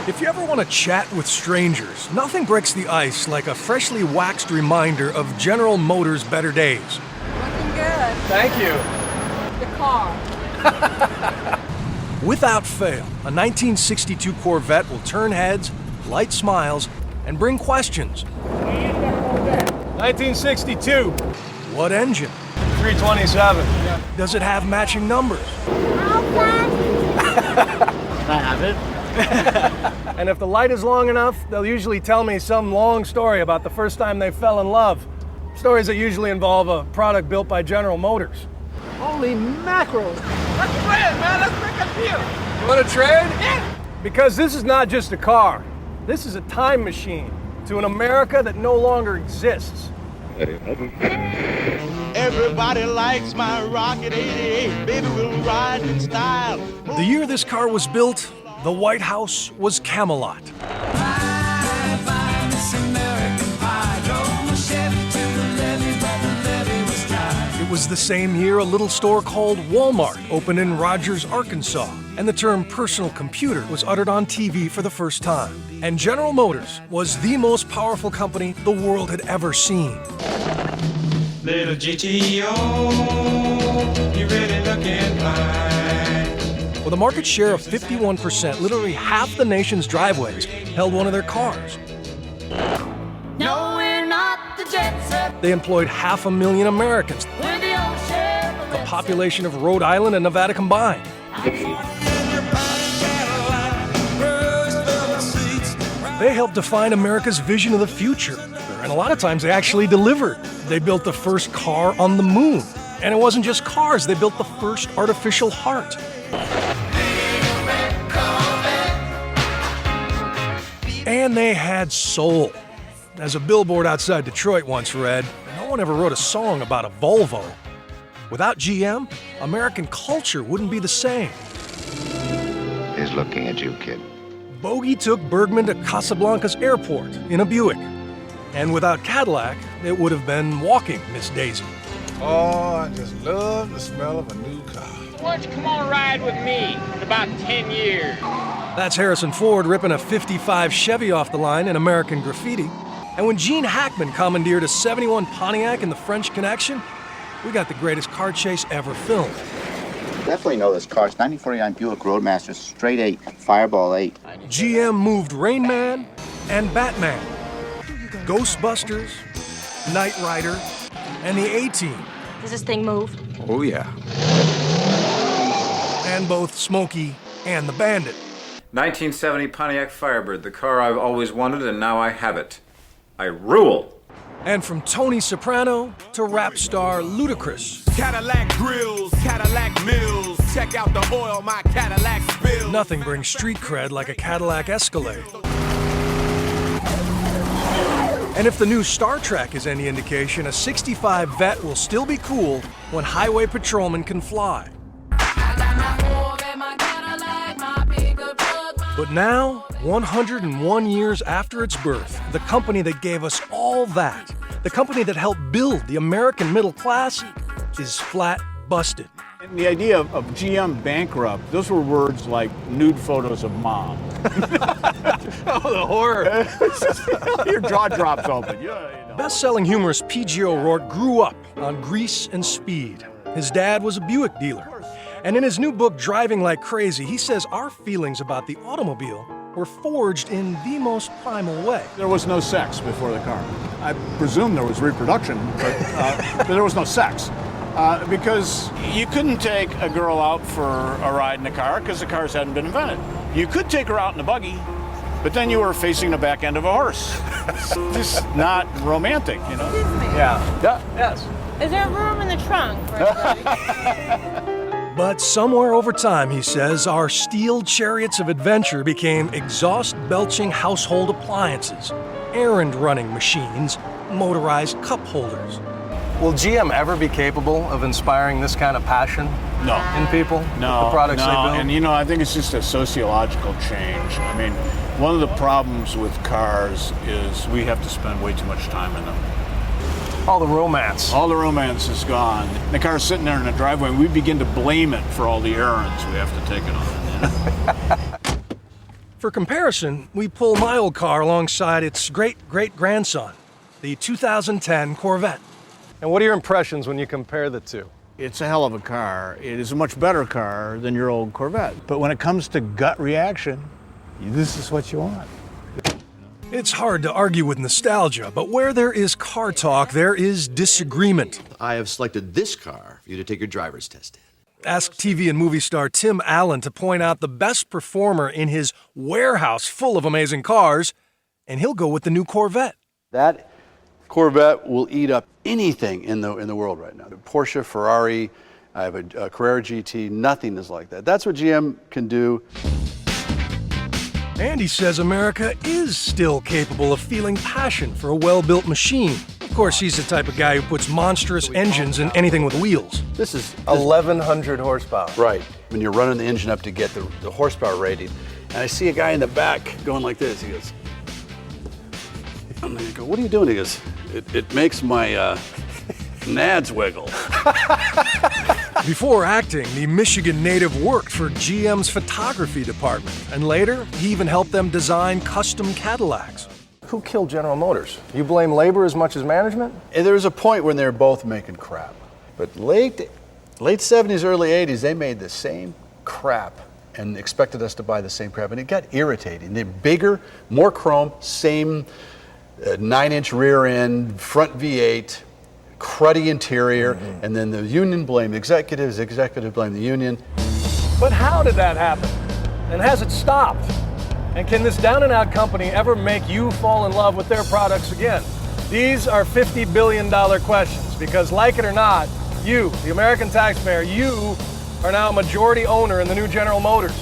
If you ever want to chat with strangers, nothing breaks the ice like a freshly waxed reminder of General Motors' better days. Looking good. Thank you. The car. Without fail, a 1962 Corvette will turn heads, light smiles, and bring questions. 1962. What engine? 327. Does it have matching numbers? I have it. And if the light is long enough, they'll usually tell me some long story about the first time they fell in love. Stories that usually involve a product built by General Motors. Holy mackerel. Let's trade, man. Let's make a deal. You want to trade? Yeah. Because this is not just a car. This is a time machine to an America that no longer exists. Everybody likes my Rocket 88. Baby, we'll ride in style. The year this car was built, the White House was Camelot. It was the same year a little store called Walmart opened in Rogers, Arkansas, and the term personal computer was uttered on TV for the first time. And General Motors was the most powerful company the world had ever seen. Little GTO, you really looking fine. With a market share of 51%, literally half the nation's driveways held one of their cars. No, we're not the jet set. They employed 500,000 Americans, We're the old Chevrolet the population of Rhode Island and Nevada combined. They helped define America's vision of the future, and a lot of times they actually delivered. They built the first car on the moon, and it wasn't just cars, they built the first artificial heart. And they had soul. As a billboard outside Detroit once read, no one ever wrote a song about a Volvo. Without GM, American culture wouldn't be the same. He's looking at you, kid. Bogey took Bergman to Casablanca's airport in a Buick. And without Cadillac, it would have been walking Miss Daisy. Oh, I just love the smell of a new car. Why don't you come on ride with me in about 10 years? That's Harrison Ford ripping a 55 Chevy off the line in American Graffiti. And when Gene Hackman commandeered a 71 Pontiac in The French Connection, we got the greatest car chase ever filmed. Definitely know this car. It's 1949 Buick Roadmaster, straight 8, Fireball 8. GM moved Rain Man and Batman, Ghostbusters, Knight Rider, and the A-Team. Does this thing move? Oh, yeah. And both Smokey and the Bandit. 1970 Pontiac Firebird, the car I've always wanted, and now I have it. I rule. And from Tony Soprano to rap star Ludacris. Cadillac grills, Cadillac mills. Check out the oil my Cadillac spills. Nothing brings street cred like a Cadillac Escalade. And if the new Star Trek is any indication, a 65 Vet will still be cool when highway patrolmen can fly. But now, 101 years after its birth, the company that gave us all that, the company that helped build the American middle class, is flat busted. And the idea of GM bankrupt, those were words like nude photos of mom. Oh, the horror. Your jaw drops open. Yeah, you know. Best-selling humorist P.G. O'Rourke grew up on grease and speed. His dad was a Buick dealer. And in his new book, Driving Like Crazy, he says our feelings about the automobile were forged in the most primal way. There was no sex before the car. I presume there was reproduction, but there was no sex. Because you couldn't take a girl out for a ride in a car because the cars hadn't been invented. You could take her out in a buggy, but then you were facing the back end of a horse. It's just not romantic, you know? Excuse me. Yeah. Yes. Is there room in the trunk for everybody? But somewhere over time, he says, our steel chariots of adventure became exhaust-belching household appliances, errand-running machines, motorized cup holders. Will GM ever be capable of inspiring this kind of passion in people? No, the products they build? And I think it's just a sociological change. I mean, one of the problems with cars is we have to spend way too much time in them. All the romance. All the romance is gone. The car's sitting there in the driveway, and we begin to blame it for all the errands we have to take it on. You know? For comparison, we pull my old car alongside its great-great-grandson, the 2010 Corvette. And what are your impressions when you compare the two? It's a hell of a car. It is a much better car than your old Corvette. But when it comes to gut reaction, this is what you want. It's hard to argue with nostalgia, but where there is car talk, there is disagreement. I have selected this car for you to take your driver's test in. Ask TV and movie star Tim Allen to point out the best performer in his warehouse full of amazing cars, and he'll go with the new Corvette. That Corvette will eat up anything in the world right now. Porsche, Ferrari, I have a Carrera GT, nothing is like that. That's what GM can do. And he says America is still capable of feeling passion for a well-built machine. Of course, he's the type of guy who puts monstrous engines in anything with wheels. This is 1,100 horsepower. Right. When you're running the engine up to get the horsepower rating, and I see a guy in the back going like this. He goes, I'm gonna go, what are you doing? He goes, it makes my nads wiggle. Before acting, the Michigan native worked for GM's photography department, and later, he even helped them design custom Cadillacs. Who killed General Motors? You blame labor as much as management? And there was a point when they were both making crap. But late 70s, early 80s, they made the same crap and expected us to buy the same crap. And it got irritating. They're bigger, more chrome, same 9-inch rear end, front V8, cruddy interior, and then the union blamed executives blamed the union. But how did that happen? And has it stopped? And can this down-and-out company ever make you fall in love with their products again? These are $50 billion questions because, like it or not, you, the American taxpayer, you are now a majority owner in the new General Motors.